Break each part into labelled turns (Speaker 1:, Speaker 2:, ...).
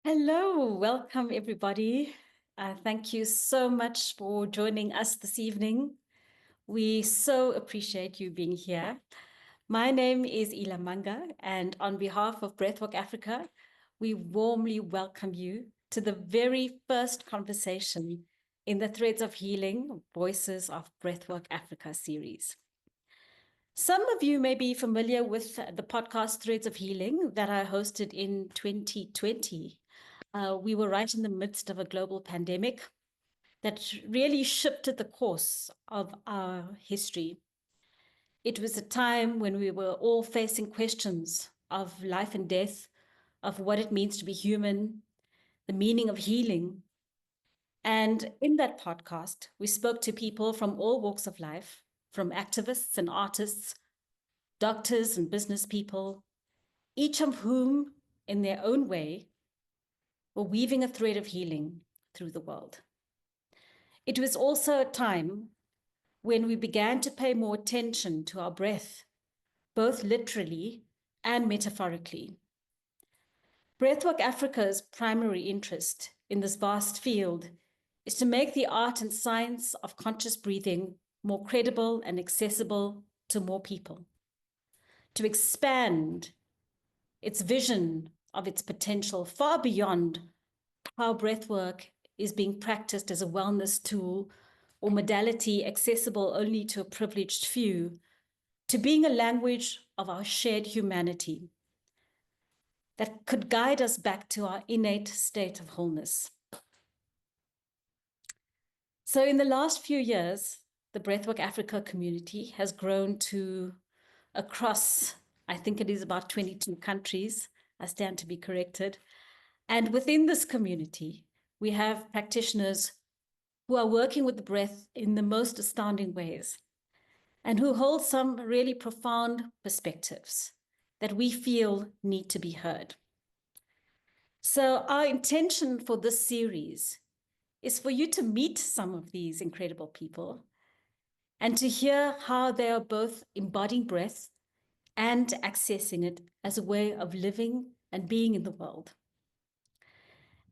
Speaker 1: Hello, welcome everybody. Thank you so much for joining us this evening. We so appreciate you being here. My name is Ilamanga, and on behalf of Breathwork Africa, we warmly welcome you to the very first conversation in the Threads of Healing Voices of Breathwork Africa series. Some of you may be familiar with the podcast Threads of Healing that I hosted in 2020. We were right in the midst of a global pandemic that really shifted the course of our history. It was a time when we were all facing questions of life and death, of what it means to be human, the meaning of healing. And in that podcast, we spoke to people from all walks of life, from activists and artists, doctors and business people, each of whom, in their own way, were weaving a thread of healing through the world. It was also a time when we began to pay more attention to our breath, both literally and metaphorically. Breathwork Africa's primary interest in this vast field is to make the art and science of conscious breathing more credible and accessible to more people, to expand its vision of its potential far beyond how breathwork is being practiced as a wellness tool or modality accessible only to a privileged few, to being a language of our shared humanity that could guide us back to our innate state of wholeness. So in the last few years, the Breathwork Africa community has grown to across, I think it is about 22 countries. I stand to be corrected. And within this community, we have practitioners who are working with the breath in the most astounding ways and who hold some really profound perspectives that we feel need to be heard. So our intention for this series is for you to meet some of these incredible people and to hear how they are both embodying breath and accessing it as a way of living and being in the world.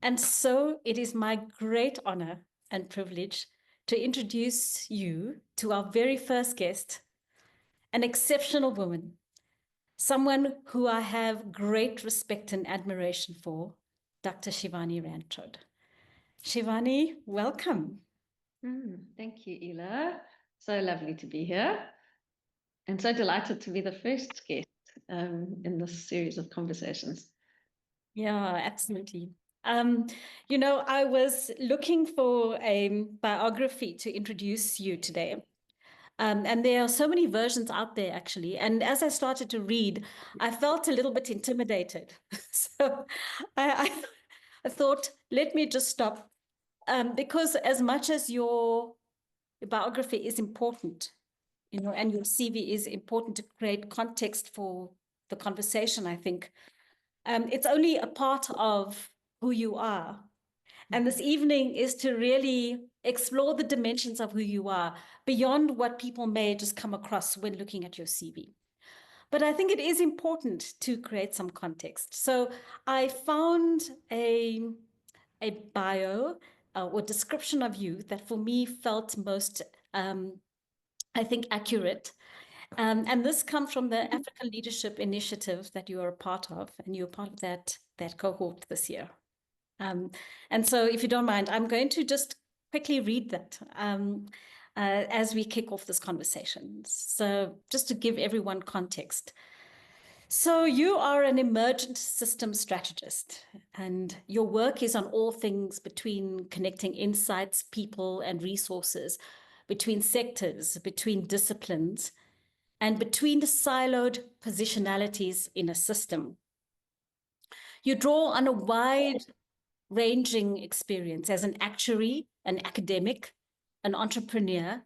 Speaker 1: And so it is my great honor and privilege to introduce you to our very first guest, an exceptional woman, someone who I have great respect and admiration for, Dr. Shivani Ranchod. Shivani, welcome.
Speaker 2: Thank you, Ela. So lovely to be here and so delighted to be the first guest in this series of conversations.
Speaker 1: Yeah, absolutely. I was looking for a biography to introduce you today. And there are so many versions out there, actually. And as I started to read, I felt a little bit intimidated. So I thought, let me just stop. Because as much as your biography is important, and your CV is important to create context for the conversation, I think, it's only a part of who you are. And this evening is to really explore the dimensions of who you are beyond what people may just come across when looking at your CV. But I think it is important to create some context. So I found a bio or description of you that for me felt most, I think, accurate. And this comes from the African Leadership Initiative that you are a part of, and you're part of that cohort this year. And so if you don't mind, I'm going to just quickly read that as we kick off this conversation. So just to give everyone context. So you are an emergent system strategist, and your work is on all things between connecting insights, people, and resources, between sectors, between disciplines, and between the siloed positionalities in a system. You draw on a wide ranging experience as an actuary, an academic, an entrepreneur,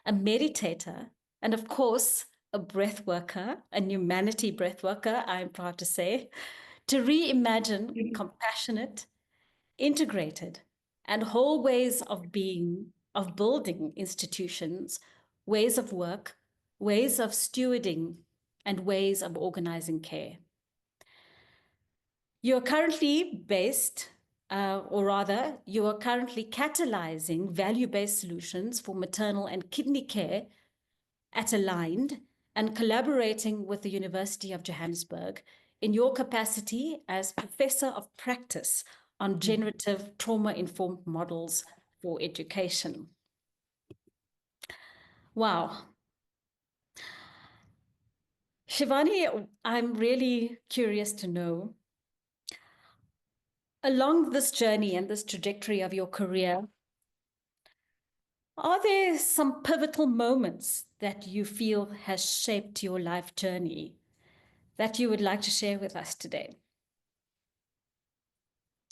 Speaker 1: a meditator, and of course, a breath worker, a humanity breath worker, I'm proud to say, to reimagine compassionate, integrated, and whole ways of being, of building institutions, ways of work, ways of stewarding, and ways of organizing care. You're currently based, or rather, you are currently catalyzing value-based solutions for maternal and kidney care at Aligned and collaborating with the University of Johannesburg in your capacity as Professor of Practice on generative trauma-informed models for education. Wow. Shivani, I'm really curious to know, along this journey and this trajectory of your career, are there some pivotal moments that you feel has shaped your life journey that you would like to share with us today?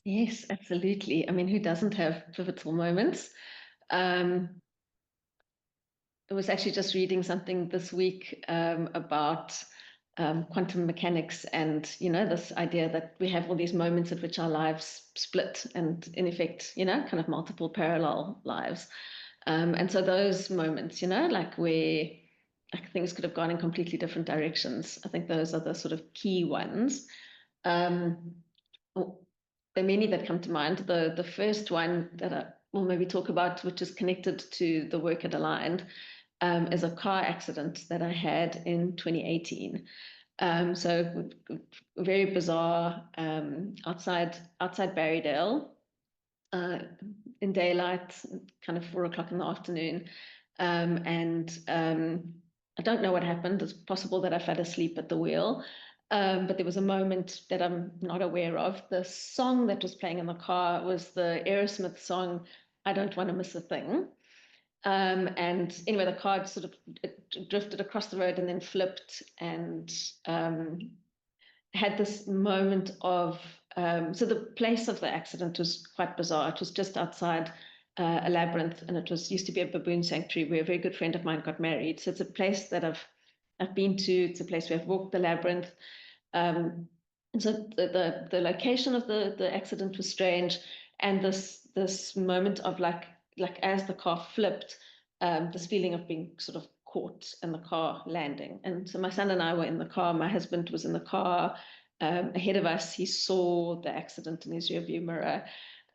Speaker 2: Yes, absolutely. I mean, who doesn't have pivotal moments? I was actually just reading something this week about quantum mechanics and, this idea that we have all these moments at which our lives split and in effect, kind of multiple parallel lives. And so those moments, like where things could have gone in completely different directions, I think those are the sort of key ones. There are many that come to mind. The first one that I will maybe talk about, which is connected to the work at Aligned, is a car accident that I had in 2018. So very bizarre, outside Barrydale, in daylight, kind of 4 o'clock in the afternoon. I don't know what happened. It's possible that I fell asleep at the wheel. But there was a moment that I'm not aware of. The song that was playing in the car was the Aerosmith song, I Don't Want to Miss a Thing. And anyway, the car sort of drifted across the road and then flipped and had this moment of, so the place of the accident was quite bizarre. It was just outside a labyrinth, and it used to be a baboon sanctuary where a very good friend of mine got married. So it's a place that I've been to. It's a place where I've walked the labyrinth. And so the location of the accident was strange, and this moment of like as the car flipped, this feeling of being sort of caught in the car landing. And so my son and I were in the car. My husband was in the car ahead of us. He saw the accident in his rearview mirror,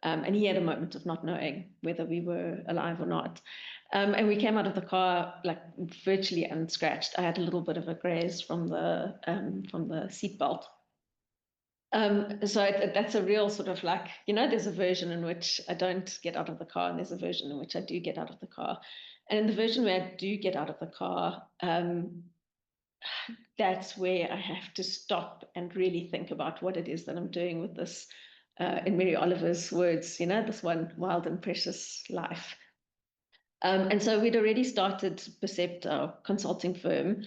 Speaker 2: and he had a moment of not knowing whether we were alive or not. And we came out of the car like virtually unscratched. I had a little bit of a graze from the seatbelt. So that's a real sort of like, there's a version in which I don't get out of the car, and there's a version in which I do get out of the car. And in the version where I do get out of the car, that's where I have to stop and really think about what it is that I'm doing with this, in Mary Oliver's words, this one wild and precious life. And so we'd already started Percept, our consulting firm,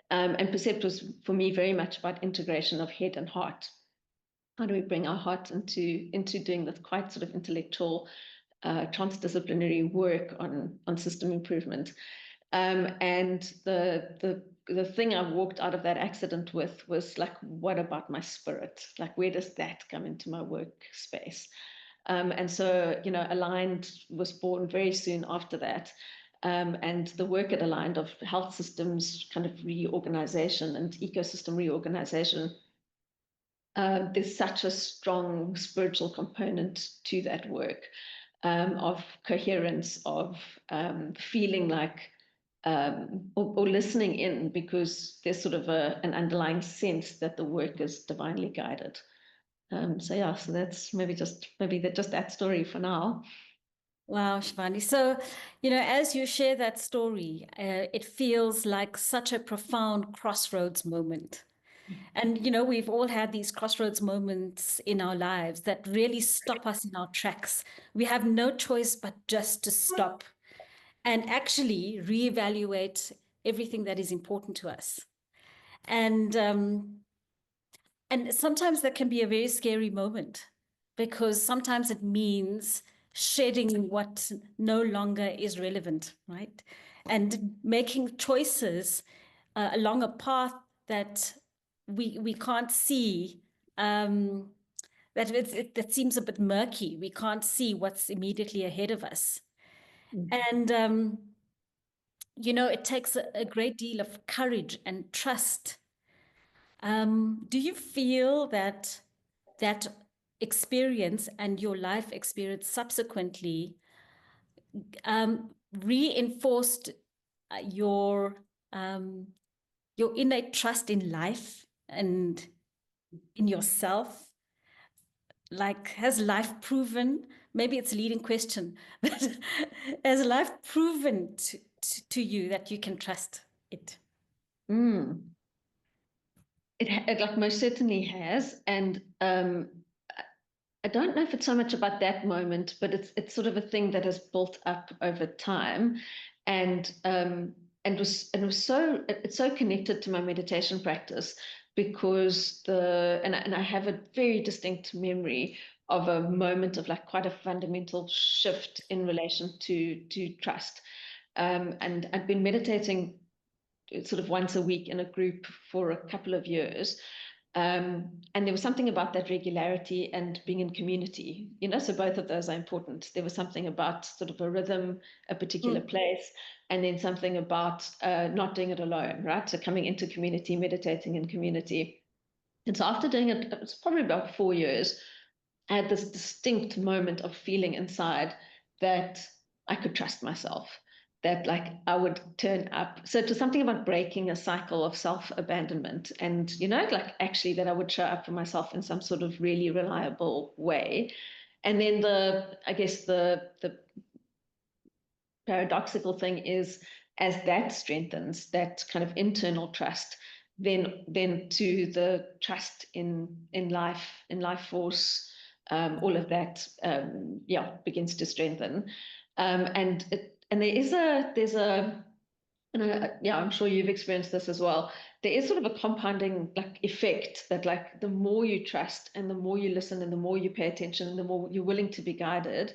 Speaker 2: and Percept was for me very much about integration of head and heart. How do we bring our heart into doing this quite sort of intellectual, transdisciplinary work on system improvement? And the thing I walked out of that accident with was like, what about my spirit? Like, where does that come into my workspace? And so, Aligned was born very soon after that. And the work at Aligned of health systems kind of reorganization and ecosystem reorganization, there's such a strong spiritual component to that work, of coherence, of feeling like, or listening in, because there's sort of an underlying sense that the work is divinely guided. So yeah, so that's maybe just that story for now.
Speaker 1: Wow, Shivani. So, as you share that story, it feels like such a profound crossroads moment. And, we've all had these crossroads moments in our lives that really stop us in our tracks. We have no choice but just to stop and actually reevaluate everything that is important to us. And sometimes that can be a very scary moment, because sometimes it means shedding what no longer is relevant, right? And making choices along a path that we can't see, that seems a bit murky. We can't see what's immediately ahead of us. And, it takes a great deal of courage and trust. Do you feel that that experience and your life experience subsequently reinforced your innate trust in life and in yourself? Like, has life proven, maybe it's a leading question, but has life proven to you that you can trust it?
Speaker 2: It like most certainly has. And I don't know if it's so much about that moment, but it's sort of a thing that has built up over time, and was so it's so connected to my meditation practice, because and I have a very distinct memory of a moment of like quite a fundamental shift in relation to trust. And I've been meditating sort of once a week in a group for a couple of years. And there was something about that regularity and being in community, so both of those are important. There was something about sort of a rhythm, a particular place, and then something about not doing it alone, right? So coming into community, meditating in community. And so after doing it, it was probably about 4 years, I had this distinct moment of feeling inside that I could trust myself, that like I would turn up. So it was something about breaking a cycle of self-abandonment, and like actually that I would show up for myself in some sort of really reliable way. And then I guess the paradoxical thing is, as that strengthens that kind of internal trust, then to the trust in life force, all of that begins to strengthen. And there's a and I'm sure you've experienced this as well. There is sort of a compounding like effect that like the more you trust and the more you listen and the more you pay attention and the more you're willing to be guided,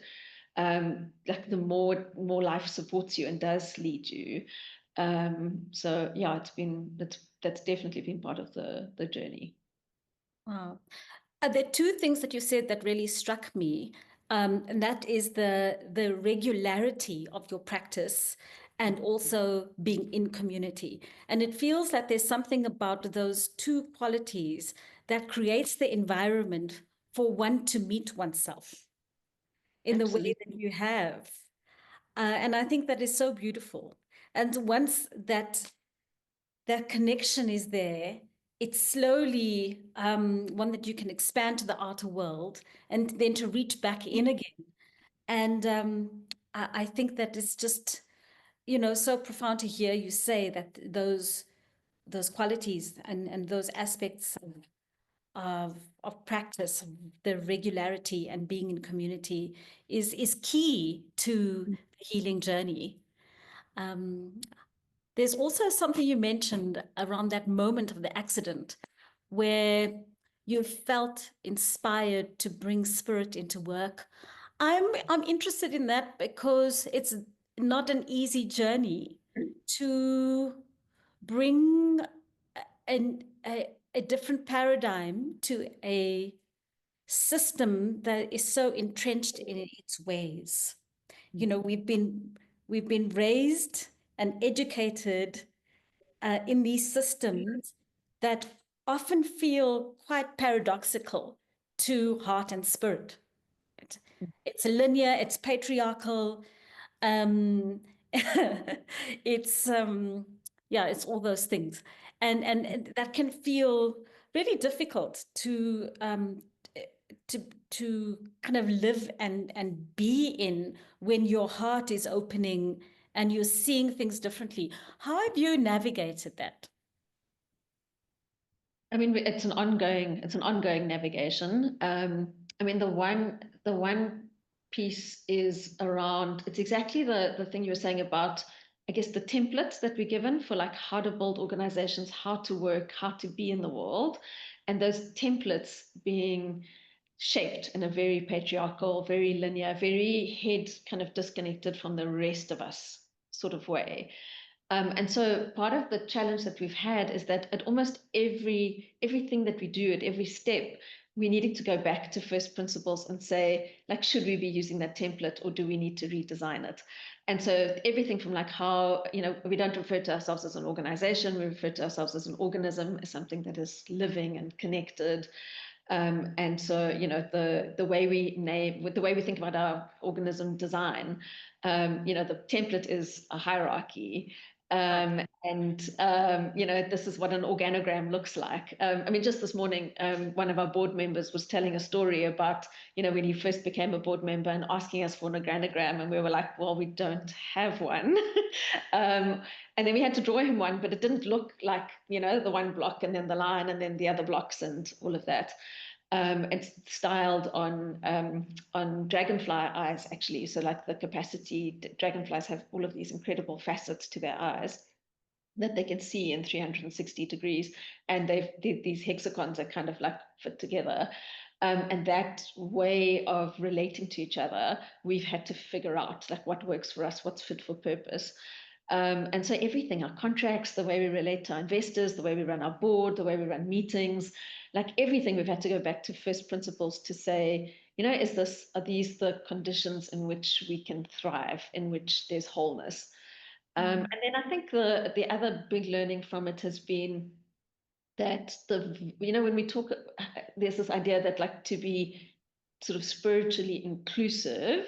Speaker 2: like the more life supports you and does lead you. So yeah, that's definitely been part of the journey.
Speaker 1: Wow. There are two things that you said that really struck me, and that is the regularity of your practice and also being in community. And it feels that there's something about those two qualities that creates the environment for one to meet oneself in the way
Speaker 2: Absolutely.
Speaker 1: that you have. And I think that is so beautiful. And once that connection is there, it's slowly one that you can expand to the outer world and then to reach back in again. And I think that it's just, so profound to hear you say that those qualities and those aspects of practice, the regularity and being in community is key to the healing journey. There's also something you mentioned around that moment of the accident where you felt inspired to bring spirit into work. I'm interested in that because it's not an easy journey to bring a different paradigm to a system that is so entrenched in its ways. We've been raised and educated in these systems that often feel quite paradoxical to heart and spirit. It's linear, it's patriarchal, um, it's it's all those things, and that can feel really difficult to to kind of live and be in when your heart is opening and you're seeing things differently. How have you navigated that?
Speaker 2: I mean, it's an ongoing navigation. I mean, the one piece is around, it's exactly the thing you were saying about, I guess, the templates that we're given for like how to build organizations, how to work, how to be in the world, and those templates being shaped in a very patriarchal, very linear, very head kind of disconnected from the rest of us sort of way. And so part of the challenge that we've had is that at almost everything that we do, at every step, we needed to go back to first principles and say, like, should we be using that template or do we need to redesign it? And so everything from like how, we don't refer to ourselves as an organization, we refer to ourselves as an organism, as something that is living and connected. And so, the way we name, with the way we think about our organism design, the template is a hierarchy. This is what an organogram looks like. I mean, just this morning, one of our board members was telling a story about, when he first became a board member and asking us for an organogram, and we were like, well, we don't have one. And then we had to draw him one, but it didn't look like, the one block and then the line and then the other blocks and all of that. It's styled on dragonfly eyes, actually. So like the capacity, dragonflies have all of these incredible facets to their eyes that they can see in 360 degrees. And these hexagons are kind of like fit together. And that way of relating to each other, we've had to figure out like what works for us, what's fit for purpose. And so everything, our contracts, the way we relate to our investors, the way we run our board, the way we run meetings, like everything, we've had to go back to first principles to say, are these the conditions in which we can thrive, in which there's wholeness? And then I think the other big learning from it has been that when we talk, there's this idea that like to be sort of spiritually inclusive,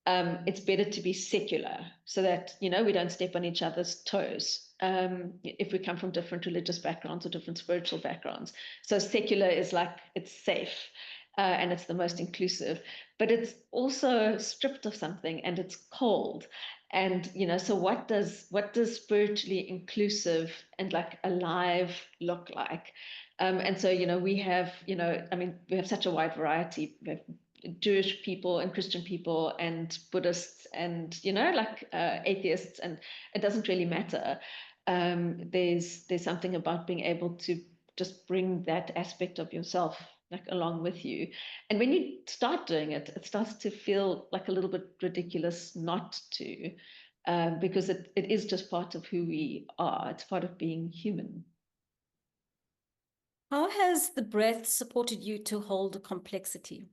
Speaker 2: it's better to be secular so that, we don't step on each other's toes if we come from different religious backgrounds or different spiritual backgrounds. So secular is like, it's safe and it's the most inclusive, but it's also stripped of something and it's cold. And, so what does spiritually inclusive and like alive look like? And so, we have, we have such a wide variety. We have Jewish people and Christian people and Buddhists and atheists, and it doesn't really matter. There's something about being able to just bring that aspect of yourself like along with you, and when you start doing it, it starts to feel like a little bit ridiculous not to, because it is just part of who we are. It's part of being human.
Speaker 1: How has the breath supported you to hold complexity?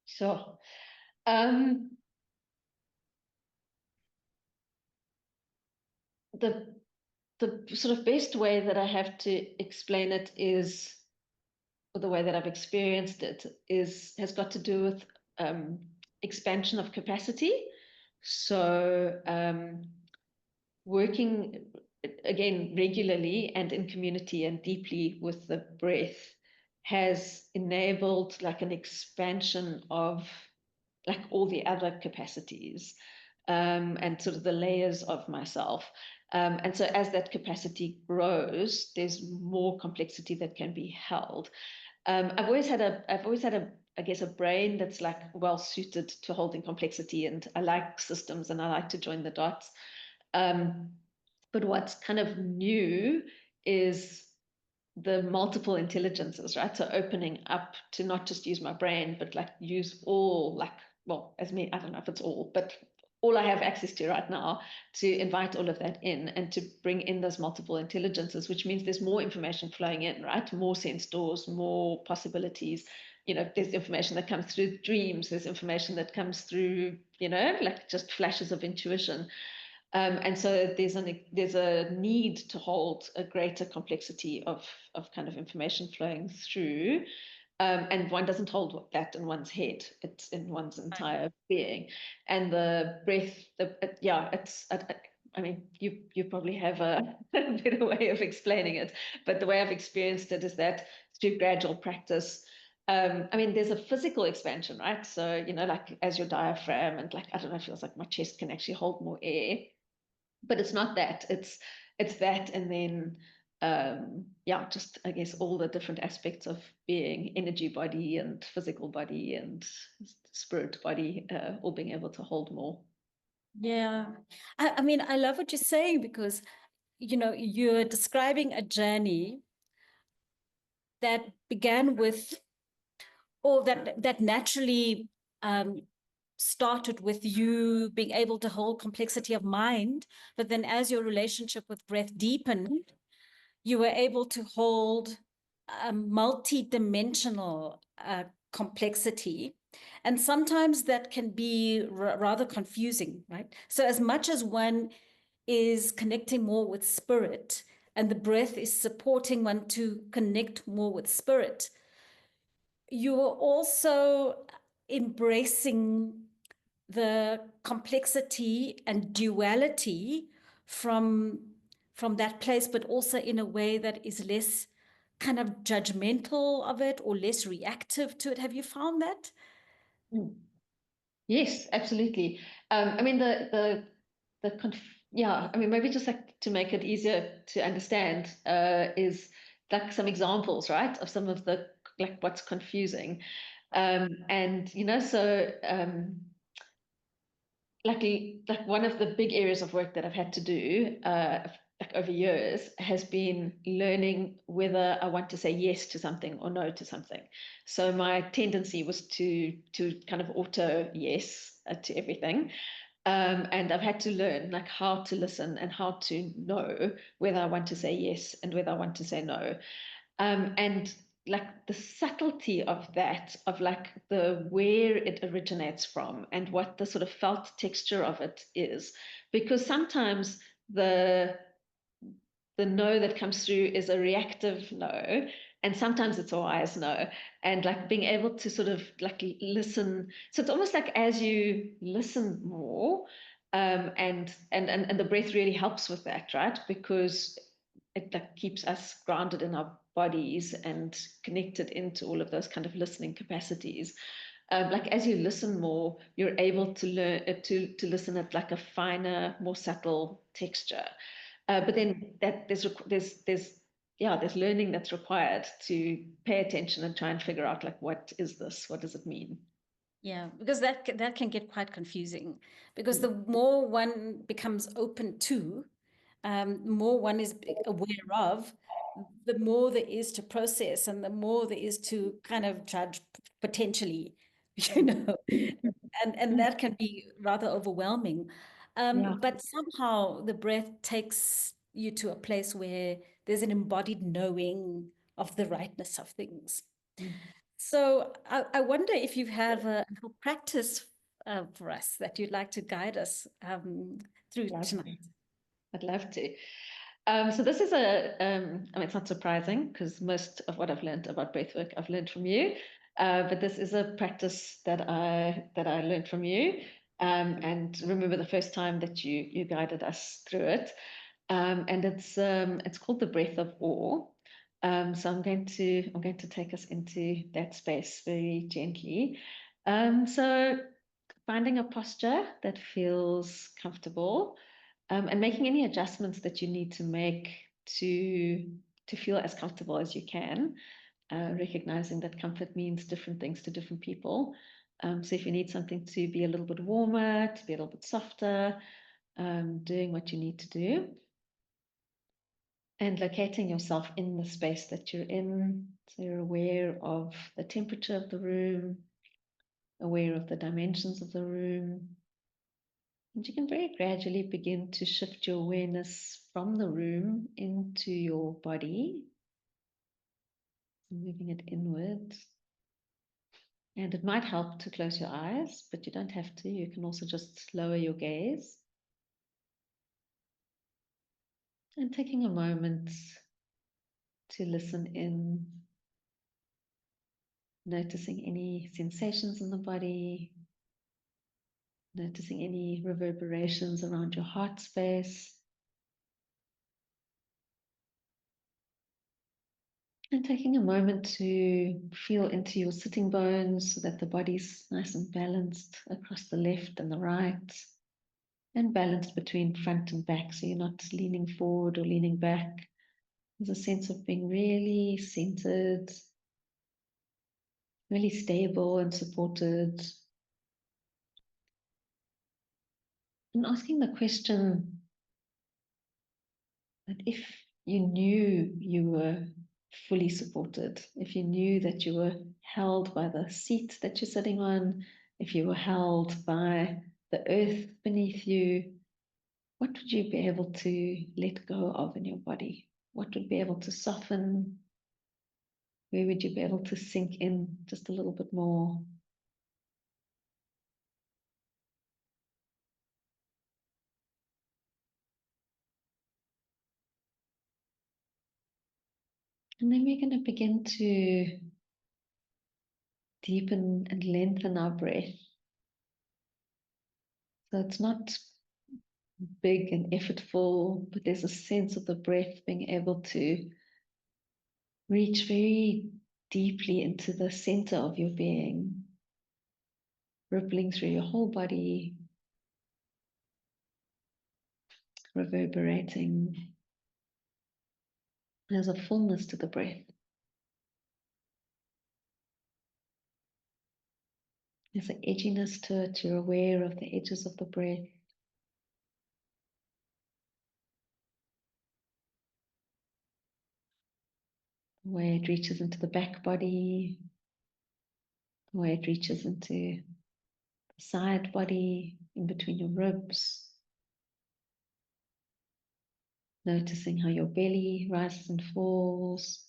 Speaker 2: Sure. The sort of best way that I have to explain it is, or the way that I've experienced it has got to do with expansion of capacity. So working again regularly and in community and deeply with the breath has enabled like an expansion of like all the other capacities and sort of the layers of myself. And so as that capacity grows, there's more complexity that can be held. I've always had I guess, a brain that's like well suited to holding complexity, and I like systems and I like to join the dots. But what's kind of new is the multiple intelligences, right? So opening up to not just use my brain, but like use all, like, well, as me, I don't know if it's all, but all I have access to right now, to invite all of that in and to bring in those multiple intelligences, which means there's more information flowing in, right? More sense doors, more possibilities. There's information that comes through dreams, there's information that comes through, like just flashes of intuition. And so there's a need to hold a greater complexity of kind of information flowing through. And one doesn't hold that in one's head, it's in one's entire being. And the breath, I mean, you probably have a better way of explaining it, but the way I've experienced it is that through gradual practice, I mean, there's a physical expansion, right? So, like as your diaphragm, and like, I don't know, it feels like my chest can actually hold more air, but it's not that. It's that, and then just I guess all the different aspects of being, energy body and physical body and spirit body, all being able to hold more.
Speaker 1: Yeah, I mean, I love what you're saying, because you're describing a journey that began with, or that naturally started with you being able to hold complexity of mind, but then as your relationship with breath deepened, you were able to hold a multi-dimensional complexity. And sometimes that can be rather confusing, right? So as much as one is connecting more with spirit, and the breath is supporting one to connect more with spirit, you are also embracing the complexity and duality from from that place, but also in a way that is less kind of judgmental of it or less reactive to it. Have you found that?
Speaker 2: Mm. Yes, absolutely. I mean, yeah, I mean, maybe just like to make it easier to understand, is like some examples, right, of some of the like what's confusing. And so like one of the big areas of work that I've had to do like over years has been learning whether I want to say yes to something or no to something. So my tendency was to kind of auto yes to everything. And I've had to learn like how to listen and how to know whether I want to say yes and whether I want to say no. And like the subtlety of that, of like the where it originates from and what the sort of felt texture of it is, because sometimes the the no that comes through is a reactive no, and sometimes it's a wise no. And like being able to sort of like listen, so it's almost like as you listen more, and the breath really helps with that, right? Because it like keeps us grounded in our bodies and connected into all of those kind of listening capacities. Like as you listen more, you're able to learn to listen at like a finer, more subtle texture. But then that there's learning that's required to pay attention and try and figure out like what is this? What does it mean?
Speaker 1: Yeah, because that can get quite confusing, because
Speaker 2: Mm.
Speaker 1: the more one becomes open to, more one is aware of, the more there is to process and the more there is to kind of judge potentially, you know, and
Speaker 2: Mm.
Speaker 1: that can be rather overwhelming.
Speaker 2: Yeah.
Speaker 1: But somehow the breath takes you to a place where there's an embodied knowing of the rightness of things.
Speaker 2: Mm.
Speaker 1: So I wonder if you have a little practice for us that you'd like to guide us through
Speaker 2: Love
Speaker 1: tonight.
Speaker 2: to. I'd love to. So this is I mean, it's not surprising because most of what I've learned about breathwork, I've learned from you. But this is a practice that I learned from you. And remember the first time that you guided us through it. And it's called the breath of awe. So I'm going to take us into that space very gently. So finding a posture that feels comfortable, and making any adjustments that you need to make to to feel as comfortable as you can, recognizing that comfort means different things to different people. So if you need something to be a little bit warmer, to be a little bit softer, doing what you need to do, and locating yourself in the space that you're in. So you're aware of the temperature of the room, aware of the dimensions of the room. And you can very gradually begin to shift your awareness from the room into your body, moving it inward. And it might help to close your eyes, but you don't have to. You can also just lower your gaze. And taking a moment to listen in, noticing any sensations in the body, noticing any reverberations around your heart space. And taking a moment to feel into your sitting bones so that the body's nice and balanced across the left and the right, and balanced between front and back. So you're not leaning forward or leaning back. There's a sense of being really centered, really stable and supported. And asking the question that if you knew you were fully supported, if you knew that you were held by the seat that you're sitting on, if you were held by the earth beneath you, what would you be able to let go of in your body? What would be able to soften? Where would you be able to sink in just a little bit more? And then we're going to begin to deepen and lengthen our breath. So it's not big and effortful, but there's a sense of the breath being able to reach very deeply into the center of your being, rippling through your whole body, reverberating. There's a fullness to the breath. There's an edginess to it. You're aware of the edges of the breath. The way it reaches into the back body, the way it reaches into the side body, in between your ribs. Noticing how your belly rises and falls,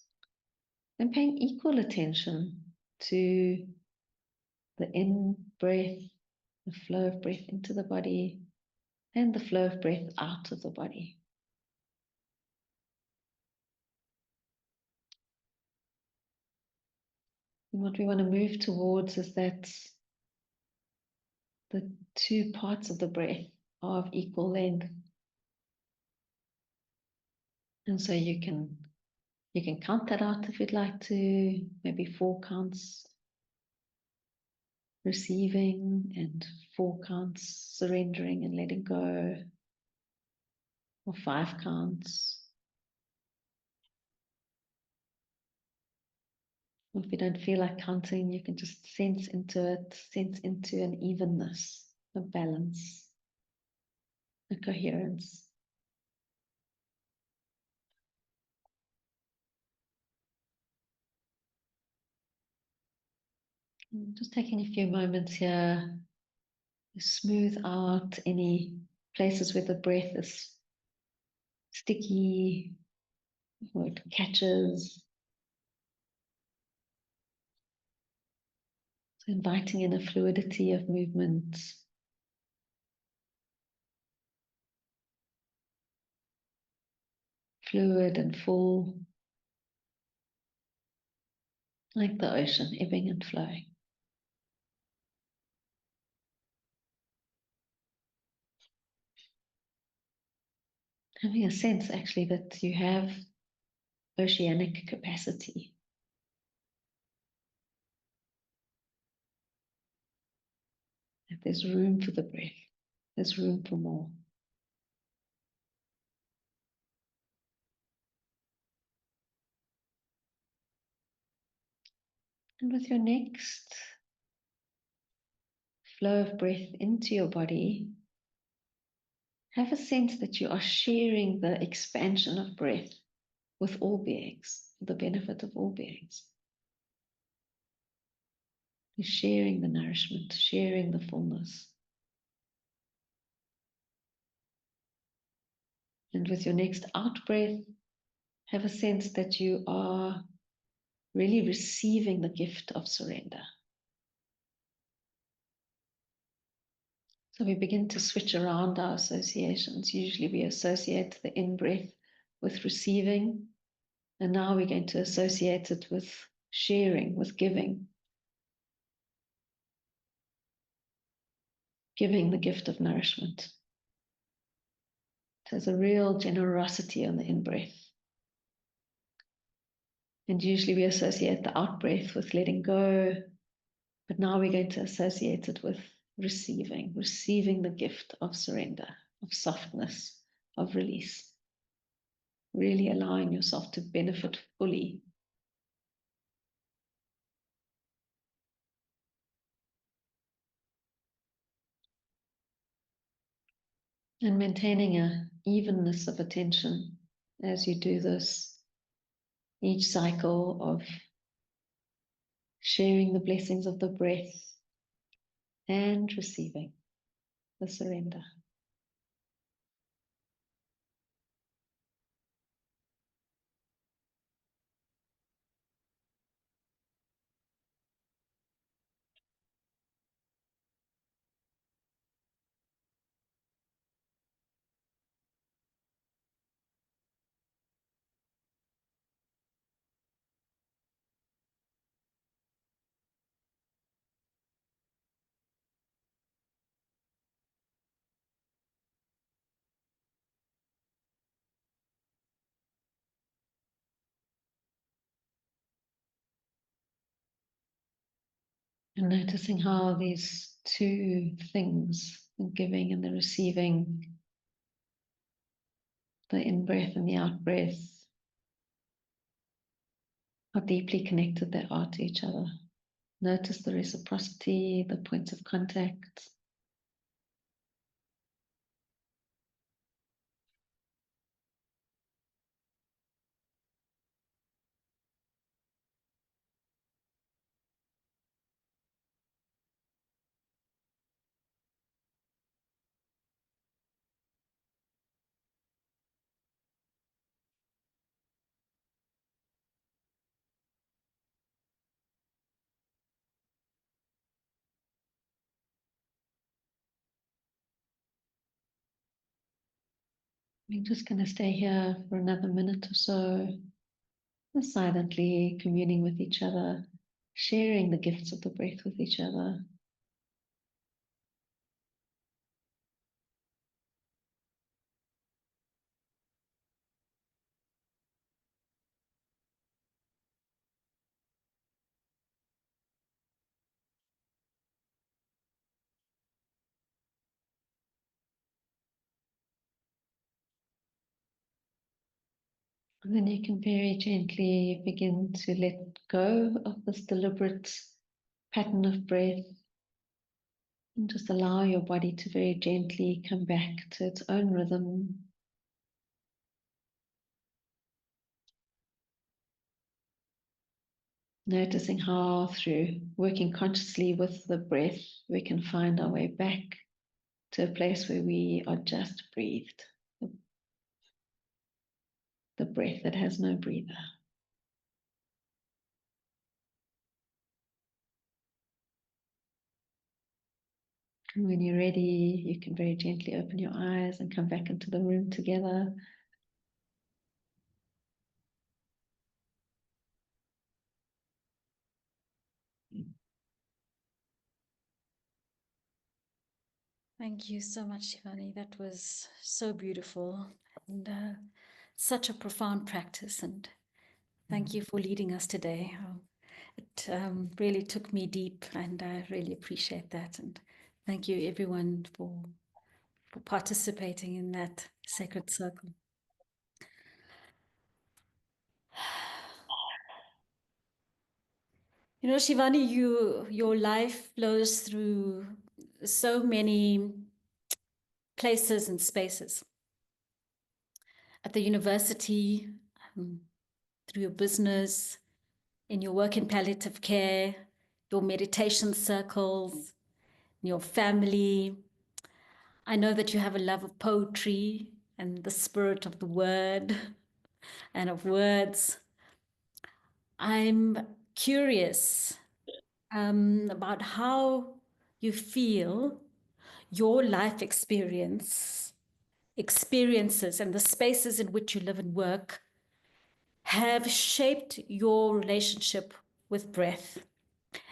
Speaker 2: and paying equal attention to the in breath, the flow of breath into the body, and the flow of breath out of the body. And what we want to move towards is that the two parts of the breath are of equal length. And so you can count that out if you'd like to, maybe 4 counts receiving and 4 counts surrendering and letting go, or 5 counts. Or if you don't feel like counting, you can just sense into it, sense into an evenness, a balance, a coherence. Just taking a few moments here to smooth out any places where the breath is sticky or it catches. So inviting in a fluidity of movement. Fluid and full, like the ocean, ebbing and flowing. Having a sense actually that you have oceanic capacity. That there's room for the breath. There's room for more. And with your next flow of breath into your body, have a sense that you are sharing the expansion of breath with all beings, for the benefit of all beings. You're sharing the nourishment, sharing the fullness. And with your next out breath, have a sense that you are really receiving the gift of surrender. So we begin to switch around our associations. Usually we associate the in-breath with receiving, and now we're going to associate it with sharing, with giving. Giving the gift of nourishment. There's a real generosity on the in-breath. And usually we associate the out-breath with letting go, but now we're going to associate it with receiving the gift of surrender, of softness, of release. Really allowing yourself to benefit fully. And maintaining an evenness of attention as you do this, each cycle of sharing the blessings of the breath and receiving the surrender. And noticing how these two things, the giving and the receiving, the in-breath and the out-breath, how deeply connected they are to each other. Notice the reciprocity, the points of contact. We're just going to stay here for another minute or so, silently communing with each other, sharing the gifts of the breath with each other. And then you can very gently begin to let go of this deliberate pattern of breath and just allow your body to very gently come back to its own rhythm. Noticing how through working consciously with the breath, we can find our way back to a place where we are just breathed. The breath that has no breather. And when you're ready, you can very gently open your eyes and come back into the room together.
Speaker 1: Thank you so much, Shivani. That was so beautiful and such a profound practice. And thank you for leading us today. It really took me deep, and I really appreciate that. And thank you, everyone, for participating in that sacred circle. You know, Shivani, your life flows through so many places and spaces. At the university, through your business, in your work in palliative care, your meditation circles, your family. I know that you have a love of poetry and the spirit of the word and of words. I'm curious about how you feel your life experiences and the spaces in which you live and work have shaped your relationship with breath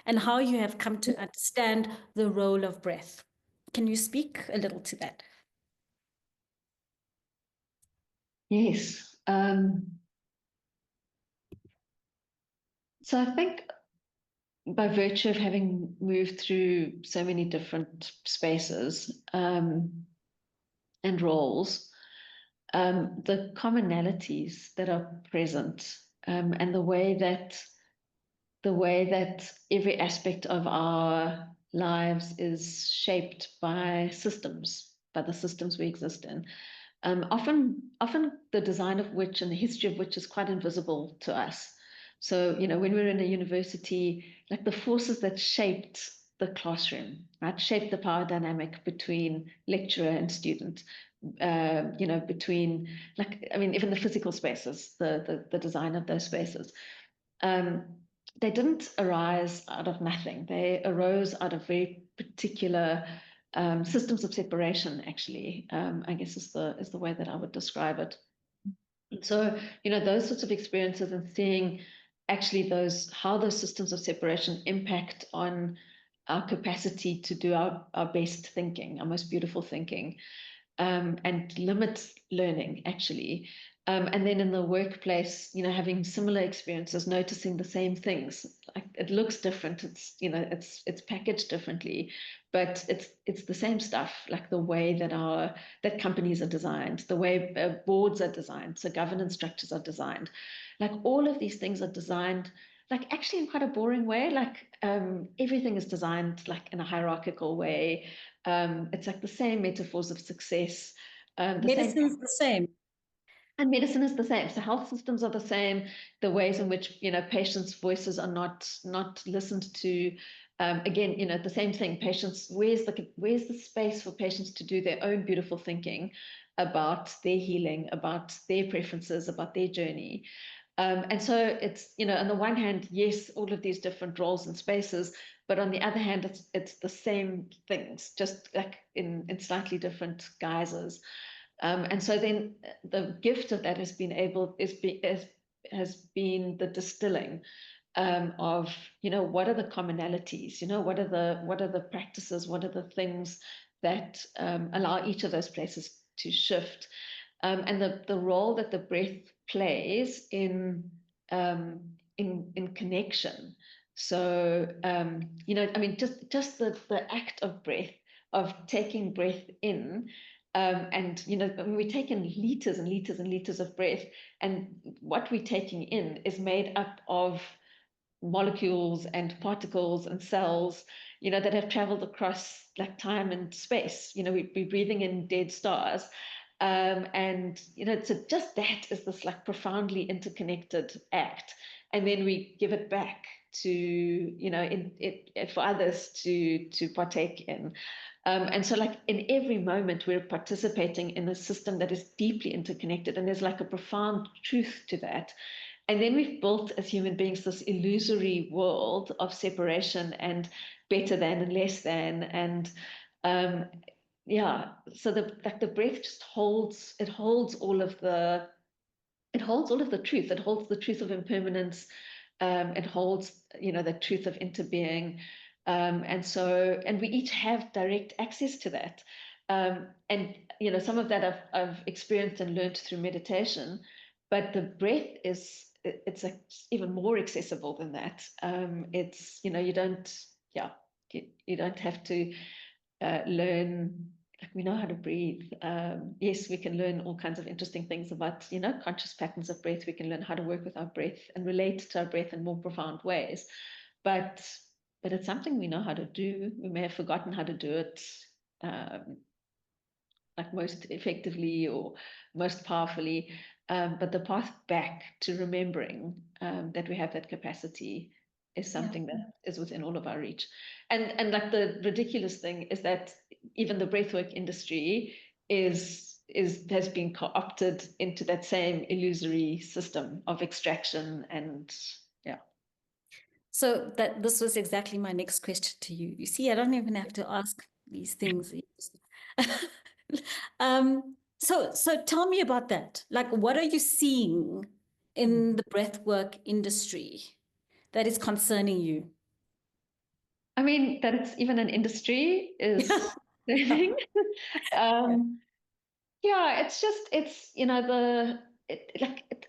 Speaker 1: and how you have come to understand the role of breath. Can you speak a little to that?
Speaker 2: Yes. So I think by virtue of having moved through so many different spaces and roles, the commonalities that are present and the way that every aspect of our lives is shaped by systems, by the systems we exist in. Often the design of which and the history of which is quite invisible to us. So, you know, when we were in a university, like the forces that shaped the classroom, right, shaped the power dynamic between lecturer and student, you know, between, like, I mean, even the physical spaces, the design of those spaces. They didn't arise out of nothing. They arose out of very particular systems of separation, actually, I guess is the way that I would describe it. So, you know, those sorts of experiences and seeing actually how those systems of separation impact on our capacity to do our best thinking, our most beautiful thinking, and limit learning, actually, And then in the workplace, having similar experiences, noticing the same things. Like it looks different. It's packaged differently, but it's the same stuff. Like the way that companies are designed, the way boards are designed, so governance structures are designed. Like all of these things are designed, like actually in quite a boring way. Like everything is designed like in a hierarchical way. It's like the same metaphors of success, the same.
Speaker 1: Medicine's the same.
Speaker 2: And medicine is the same. So health systems are the same. The ways in which patients' voices are not listened to. Again, the same thing. Patients, where's the space for patients to do their own beautiful thinking about their healing, about their preferences, about their journey. And so it's, on the one hand, yes, all of these different roles and spaces, but on the other hand, it's the same things, just like in slightly different guises. And so then the gift of that has been has been the distilling of what are the commonalities, what are the practices, what are the things that allow each of those places to shift, and the role that the breath plays in connection. So I mean, just the act of breath, of taking breath in. And I mean, we're taking liters and liters and liters of breath, and what we're taking in is made up of molecules and particles and cells, that have traveled across like time and space. We're breathing in dead stars. And so just that is this like profoundly interconnected act. And then we give it back to, in it for others to partake in. And so like in every moment we're participating in a system that is deeply interconnected, and there's like a profound truth to that. And then we've built as human beings this illusory world of separation and better than and less than. And yeah, so the breath just holds all of the truth. It holds the truth of impermanence. It holds, the truth of interbeing. And we each have direct access to that. And some of that I've experienced and learned through meditation, but the breath it's like even more accessible than that. It's, you don't have to learn, like we know how to breathe. Yes, we can learn all kinds of interesting things about, conscious patterns of breath. We can learn how to work with our breath and relate to our breath in more profound ways. But it's something we know how to do. We may have forgotten how to do it like most effectively or most powerfully. But the path back to remembering that we have that capacity is something that is within all of our reach. And like the ridiculous thing is that even the breathwork industry has been co-opted into that same illusory system of extraction. And yeah.
Speaker 1: So this was exactly my next question to you. You see, I don't even have to ask these things. So tell me about that. Like, what are you seeing in the breathwork industry that is concerning you?
Speaker 2: I mean, that it's even an industry is thing.
Speaker 1: Yeah.
Speaker 2: Yeah,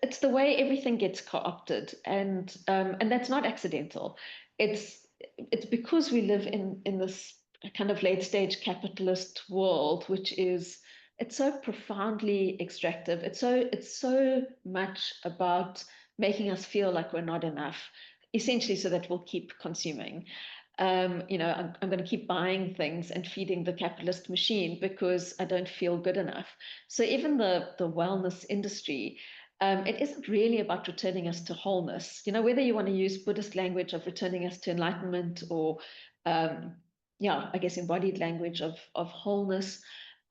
Speaker 2: it's the way everything gets co-opted, and that's not accidental. It's because we live in this kind of late stage capitalist world, which is it's so profoundly extractive. It's so much about making us feel like we're not enough, essentially, so that we'll keep consuming. I'm going to keep buying things and feeding the capitalist machine because I don't feel good enough. So even the wellness industry, it isn't really about returning us to wholeness. Whether you want to use Buddhist language of returning us to enlightenment or, I guess embodied language of wholeness,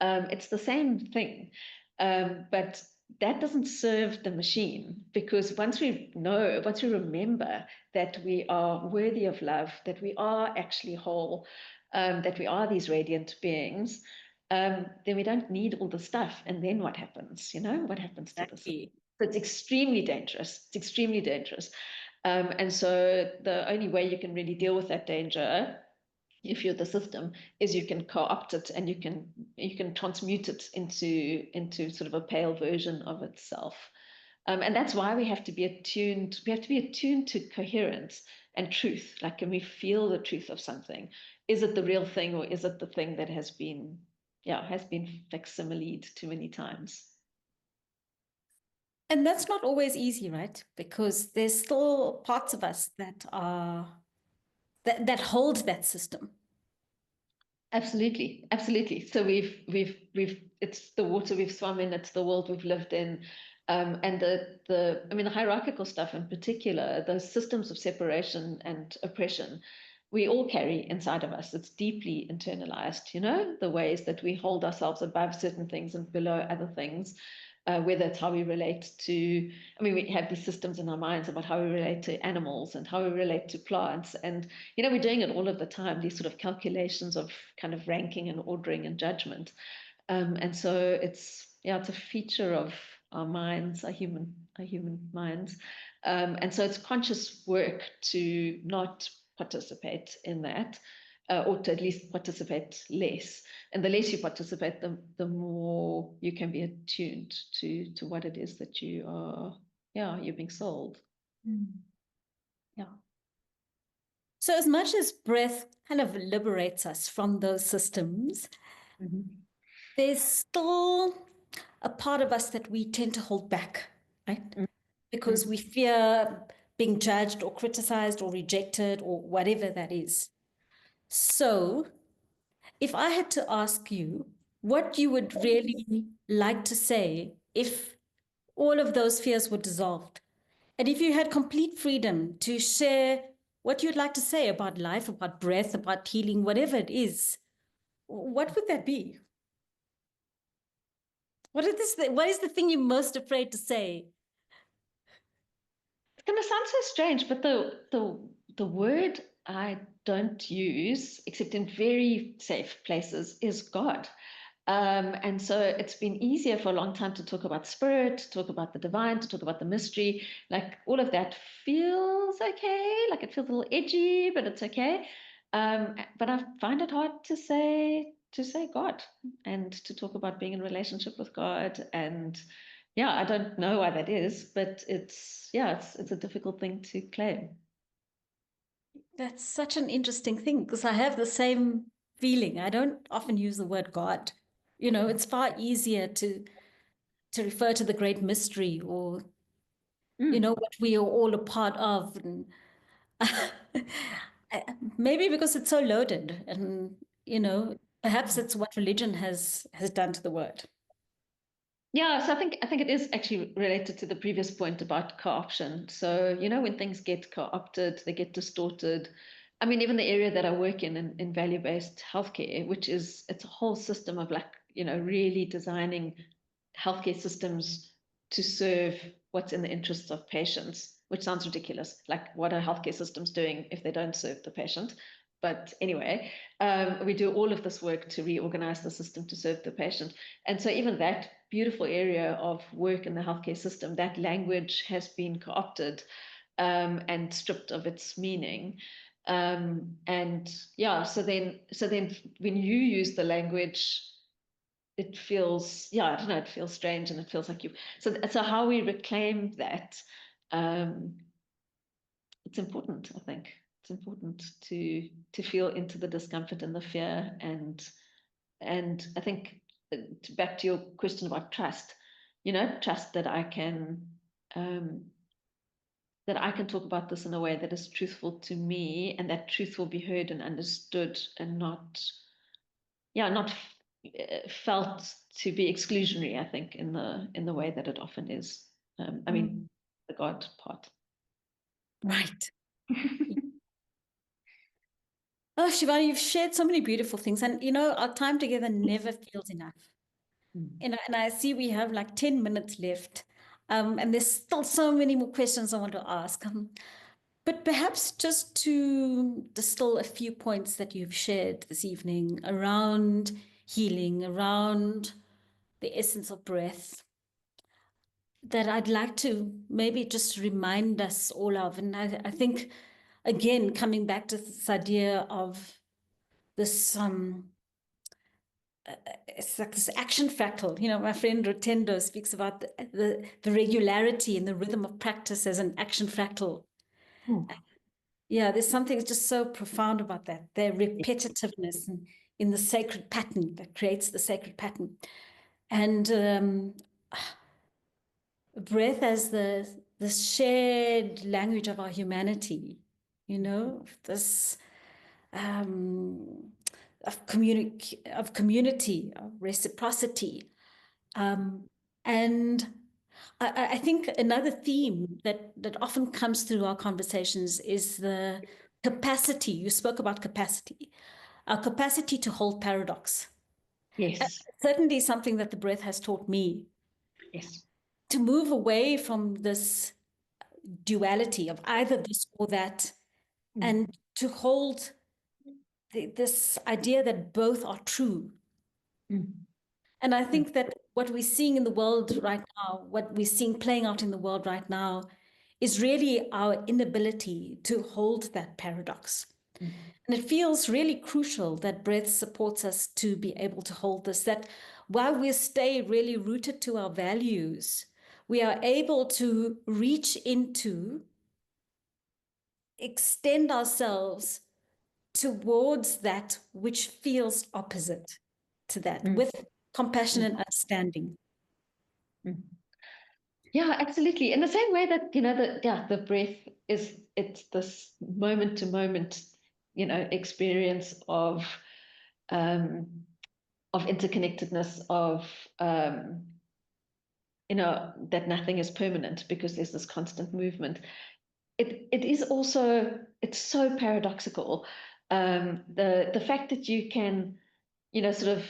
Speaker 2: it's the same thing. But that doesn't serve the machine, because once we remember that we are worthy of love, that we are actually whole, that we are these radiant beings, then we don't need all the stuff. And then what happens? What happens to this? So
Speaker 1: Exactly.
Speaker 2: it's extremely dangerous. It's extremely dangerous. And so the only way you can really deal with that danger if you're the system, is you can co-opt it and you can transmute it into sort of a pale version of itself. And that's why we have to be attuned. We have to be attuned to coherence and truth. Like, can we feel the truth of something? Is it the real thing, or is it the thing that has been facsimiled too many times?
Speaker 1: And that's not always easy, right? Because there's still parts of us that hold that system.
Speaker 2: Absolutely, absolutely. So we've it's the water we've swum in, it's the world we've lived in, and I mean, the hierarchical stuff in particular, those systems of separation and oppression, we all carry inside of us. It's deeply internalized, the ways that we hold ourselves above certain things and below other things, whether it's how we relate to, I mean, we have these systems in our minds about how we relate to animals and how we relate to plants. And, we're doing it all of the time, these sort of calculations of kind of ranking and ordering and judgment. And so it's a feature of our minds, our human minds. And so it's conscious work to not participate in that, or to at least participate less. And the less you participate, the more you can be attuned to what it is that you're being sold.
Speaker 1: Yeah. So as much as breath kind of liberates us from those systems, there's still a part of us that we tend to hold back, right? Because we fear being judged or criticized or rejected or whatever that is. So if I had to ask you what you would really like to say if all of those fears were dissolved, and if you had complete freedom to share what you'd like to say about life, about breath, about healing, whatever it is, what would that be? What is the thing you're most afraid to say?
Speaker 2: It's going to sound so strange, but the word I don't use, except in very safe places, is God. And so it's been easier for a long time to talk about spirit, to talk about the divine, to talk about the mystery. Like, all of that feels okay. Like, it feels a little edgy, but it's okay. But I find it hard to say God, and to talk about being in relationship with God. And yeah, I don't know why that is, but it's a difficult thing to claim.
Speaker 1: That's such an interesting thing because I have the same feeling. I don't often use the word God. It's far easier to refer to the great mystery or
Speaker 2: Mm.
Speaker 1: what we are all a part of. And maybe because it's so loaded, and perhaps it's what religion has done to the word.
Speaker 2: Yeah, so I think it is actually related to the previous point about co-option. So, when things get co-opted, they get distorted. I mean, even the area that I work in value-based healthcare, which it's a whole system of, like, really designing healthcare systems to serve what's in the interests of patients, which sounds ridiculous. Like, what are healthcare systems doing if they don't serve the patient? But anyway, we do all of this work to reorganize the system to serve the patient. And so even that beautiful area of work in the healthcare system, that language has been co-opted, and stripped of its meaning. And yeah, so then when you use the language, it feels, I don't know, it feels strange, and it feels like you. So how we reclaim that, um, it's important, I think. It's important to feel into the discomfort and the fear, and I think, back to your question about trust, trust um, that I can talk about this in a way that is truthful to me, and that truth will be heard and understood, and not felt to be exclusionary, I think, in the way that it often is. I mean, the God part.
Speaker 1: Right. Oh, Shivani, you've shared so many beautiful things, and our time together never feels enough.
Speaker 2: Mm.
Speaker 1: And I see we have like 10 minutes left, and there's still so many more questions I want to ask. But perhaps just to distill a few points that you've shared this evening around healing, around the essence of breath, that I'd like to maybe just remind us all of. And I think, again, coming back to this idea of this it's like this action fractal. You know, my friend Rotendo speaks about the regularity and the rhythm of practice as an action fractal. Yeah, there's something just so profound about that. Their repetitiveness in the sacred pattern that creates the sacred pattern. And breath as the shared language of our humanity, you know, this of community, of reciprocity. And I think another theme that often comes through our conversations is the capacity. You spoke about capacity, our capacity to hold paradox.
Speaker 2: Yes.
Speaker 1: Certainly something that the breath has taught me.
Speaker 2: Yes.
Speaker 1: To move away from this duality of either this or that, and to hold this idea that both are true. And I think that what we're seeing in the world right now, what we're seeing playing out in the world right now, is really our inability to hold that paradox. And it feels really crucial that breath supports us to be able to hold this, that while we stay really rooted to our values, we are able to reach into, extend ourselves towards that which feels opposite to that, with compassion and understanding.
Speaker 2: Yeah, absolutely. In the same way that, the breath it's this moment to moment, experience of interconnectedness, that nothing is permanent because there's this constant movement. It is also, it's so paradoxical. The fact that you can, sort of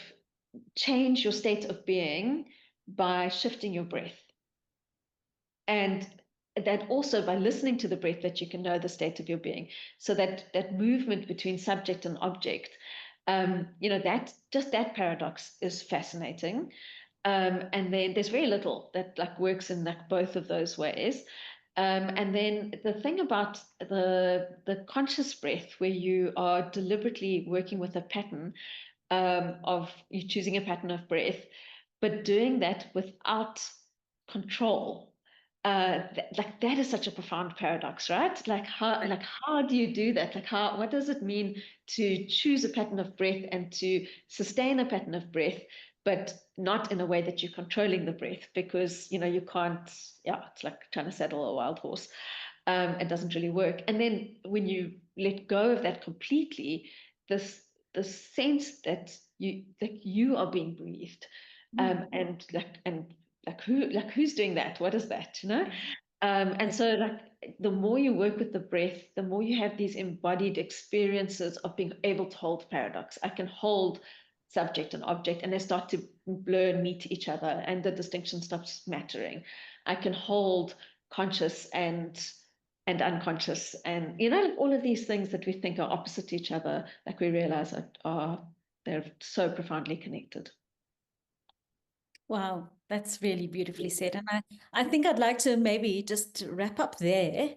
Speaker 2: change your state of being by shifting your breath. And that also by listening to the breath that you can know the state of your being. So that movement between subject and object, that paradox is fascinating. And then there's very little that like works in like both of those ways. And then the thing about the conscious breath, where you are deliberately working with a pattern, of you choosing a pattern of breath, but doing that without control. Like that is such a profound paradox, right? Like how do you do that? What does it mean to choose a pattern of breath and to sustain a pattern of breath, but not in a way that you're controlling the breath, because you can't. Yeah, it's like trying to saddle a wild horse. It doesn't really work. And then when you let go of that completely, this the sense that you are being breathed, and who's doing that? What is that? And so like the more you work with the breath, the more you have these embodied experiences of being able to hold paradox. I can hold subject and object, and they start to blur and meet each other, and the distinction stops mattering. I can hold conscious and unconscious, and like all of these things that we think are opposite to each other, like we realize they're so profoundly connected.
Speaker 1: Wow, that's really beautifully said. And I think I'd like to maybe just wrap up there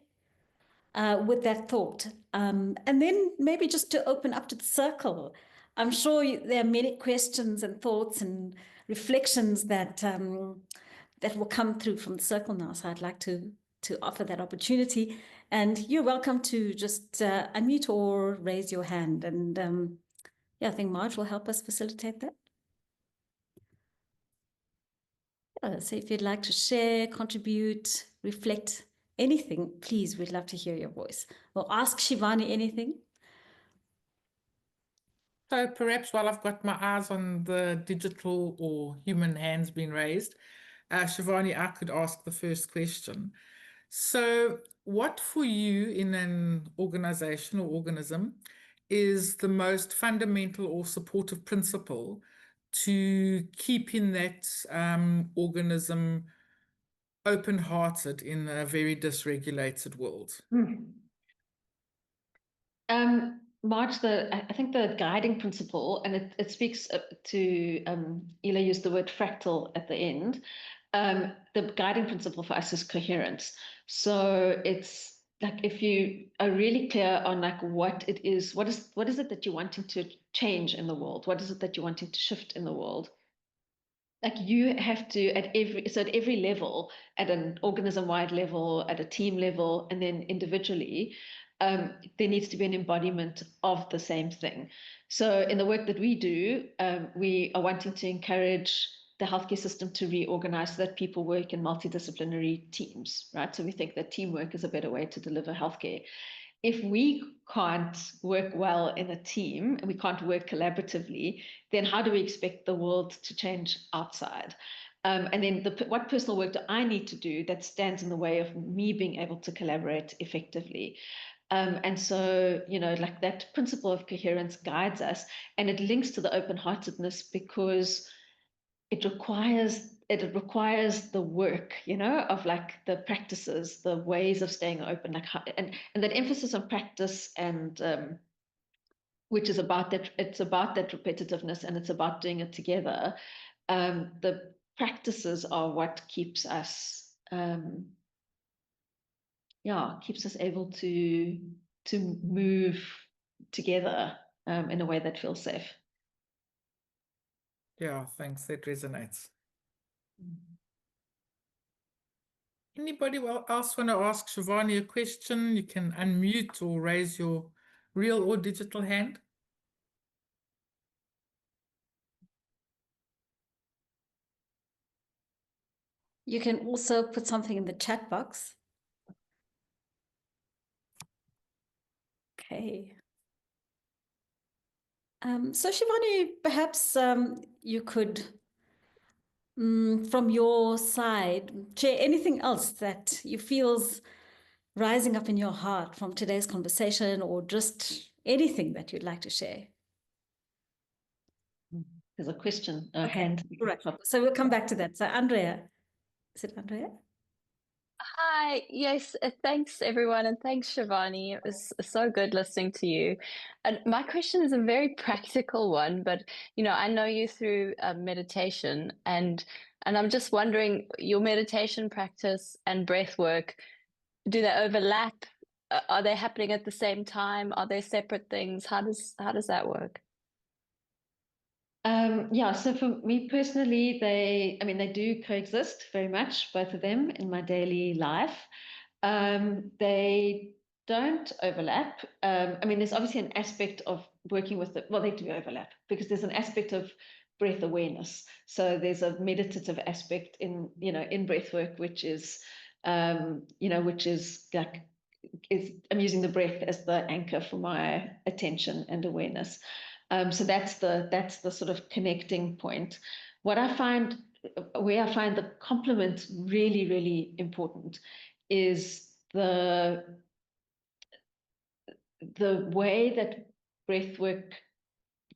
Speaker 1: with that thought. And then maybe just to open up to the circle. I'm sure there are many questions and thoughts and reflections that that will come through from the circle now. So I'd like to offer that opportunity. And you're welcome to just unmute or raise your hand. And yeah, I think Marge will help us facilitate that. So if you'd like to share, contribute, reflect, anything, please, we'd love to hear your voice. Or ask Shivani anything.
Speaker 3: So perhaps while I've got my eyes on the digital or human hands being raised, Shivani, I could ask the first question. So what for you in an organization or organism is the most fundamental or supportive principle to keeping that organism open-hearted in a very dysregulated world?
Speaker 2: Marge, I think the guiding principle, and it speaks to, Ela used the word fractal at the end. The guiding principle for us is coherence. So it's like if you are really clear on like what it is, what is it that you're wanting to change in the world? What is it that you're wanting to shift in the world? Like you have to at every level, at an organism-wide level, at a team level, and then individually, there needs to be an embodiment of the same thing. So in the work that we do, we are wanting to encourage the healthcare system to reorganize so that people work in multidisciplinary teams, right? So we think that teamwork is a better way to deliver healthcare. If we can't work well in a team and we can't work collaboratively, then how do we expect the world to change outside? And then what personal work do I need to do that stands in the way of me being able to collaborate effectively? And so, like that principle of coherence guides us, and it links to the open-heartedness because it requires the work, of like the practices, the ways of staying open, like and that emphasis on practice and which is about that, it's about that repetitiveness and it's about doing it together. The practices are what keeps us able to move together in a way that feels safe.
Speaker 3: Yeah, thanks. That resonates. Anybody else want to ask Shivani a question? You can unmute or raise your real or digital hand.
Speaker 1: You can also put something in the chat box. Okay. So Shivani, perhaps you could, from your side, share anything else that you feel's rising up in your heart from today's conversation, or just anything that you'd like to share.
Speaker 2: There's a question, a
Speaker 1: Okay,
Speaker 2: hand.
Speaker 1: right. So we'll come back to that. So Andrea, is it Andrea?
Speaker 4: Hi, yes, thanks everyone, and thanks Shivani. It was so good listening to you. And my question is a very practical one, but I know you through meditation, and I'm just wondering, your meditation practice and breath work, do they overlap? Are they happening at the same time? Are they separate things? How does that work?
Speaker 2: So for me personally, they do coexist very much, both of them, in my daily life. They don't overlap. There's obviously an aspect of working with it. Well, they do overlap because there's an aspect of breath awareness. So there's a meditative aspect in breath work, which is like I'm using the breath as the anchor for my attention and awareness. So that's the sort of connecting point. Where I find the complement really, really important is the way that breath work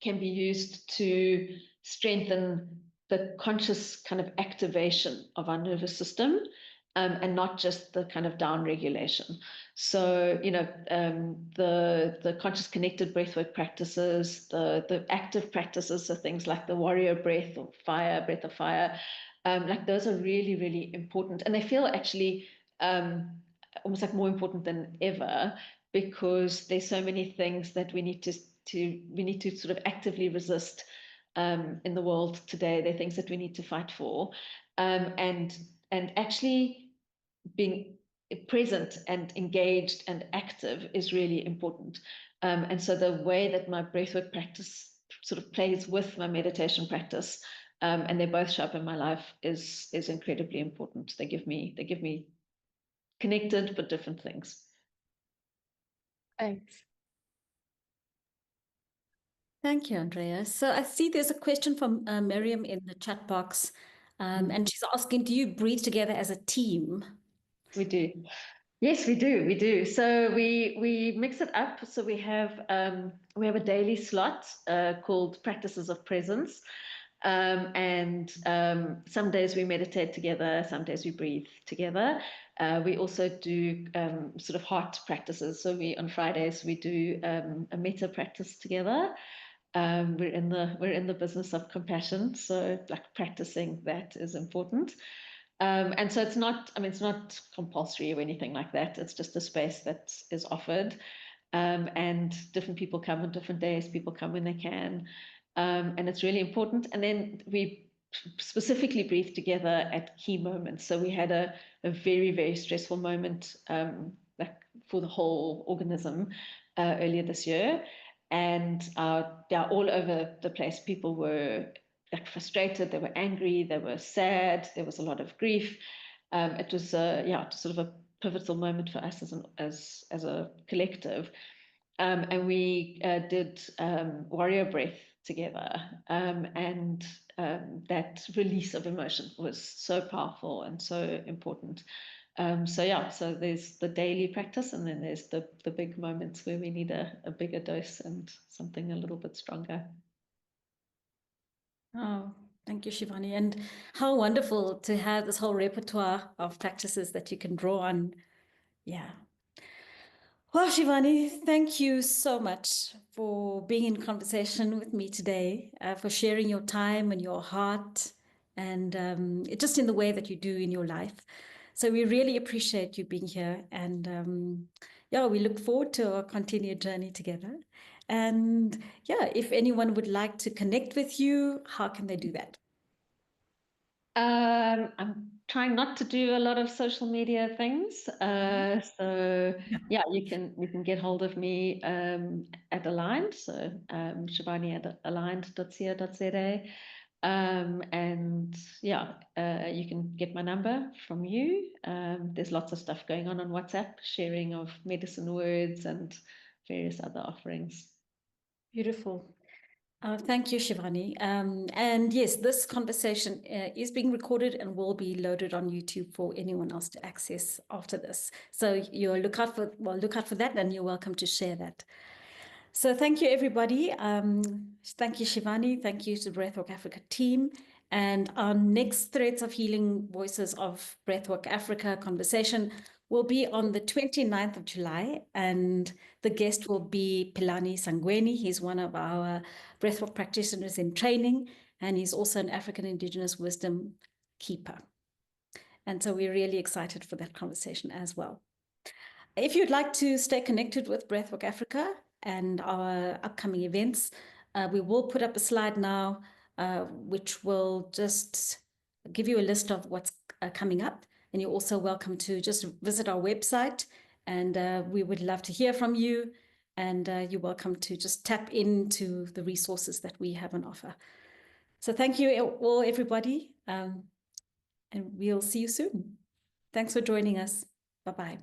Speaker 2: can be used to strengthen the conscious kind of activation of our nervous system, and not just the kind of down regulation. So, the conscious connected breathwork practices, the active practices, so things like the warrior breath or breath of fire, like those are really, really important. And they feel actually almost like more important than ever, because there's so many things that we need to sort of actively resist in the world today. There are things that we need to fight for, and actually being present and engaged and active is really important. And so the way that my breathwork practice sort of plays with my meditation practice, and they both show up in my life, is incredibly important. They give me connected but different things.
Speaker 4: Thanks.
Speaker 1: Thank you, Andrea. So I see there's a question from Miriam in the chat box, and she's asking, do you breathe together as a team?
Speaker 2: We do. Yes, we do. We do. So we mix it up. So we have a daily slot called Practices of Presence. And some days we meditate together, some days we breathe together. We also do sort of heart practices. So on Fridays we do a metta practice together. We're in the business of compassion, so like practicing that is important. And so it's not, I mean, it's not compulsory or anything like that. It's just a space that is offered. And different people come on different days, people come when they can. And it's really important. And then we specifically breathe together at key moments. So we had a very, very stressful moment like for the whole organism earlier this year. And all over the place, people were like frustrated, they were angry, they were sad, there was a lot of grief. It was sort of a pivotal moment for us as a collective. And we did warrior breath together. And that release of emotion was so powerful and so important. So there's the daily practice, and then there's the big moments where we need a bigger dose and something a little bit stronger.
Speaker 1: Oh, thank you, Shivani. And how wonderful to have this whole repertoire of practices that you can draw on. Yeah. Well, Shivani, thank you so much for being in conversation with me today, for sharing your time and your heart, and just in the way that you do in your life. So we really appreciate you being here, and we look forward to our continued journey together. And if anyone would like to connect with you, how can they do that?
Speaker 2: I'm trying not to do a lot of social media things. So you can get hold of me at Aligned. So Shivani at aligned.co.za. And you can get my number from you. There's lots of stuff going on WhatsApp, sharing of medicine words and various other offerings.
Speaker 1: Beautiful. Thank you, Shivani. And yes, this conversation is being recorded and will be loaded on YouTube for anyone else to access after this. So you'll look out for that, and you're welcome to share that. So thank you, everybody. Thank you, Shivani. Thank you to the Breathwork Africa team. And our next Threads of Healing Voices of Breathwork Africa conversation will be on the 29th of July. And the guest will be Pilani Sangweni. He's one of our breathwork practitioners in training, and he's also an African Indigenous wisdom keeper. And so we're really excited for that conversation as well. If you'd like to stay connected with Breathwork Africa and our upcoming events, we will put up a slide now, which will just give you a list of what's coming up. And you're also welcome to just visit our website, and we would love to hear from you. And you're welcome to just tap into the resources that we have on offer. So thank you all, everybody, and we'll see you soon. Thanks for joining us. Bye-bye.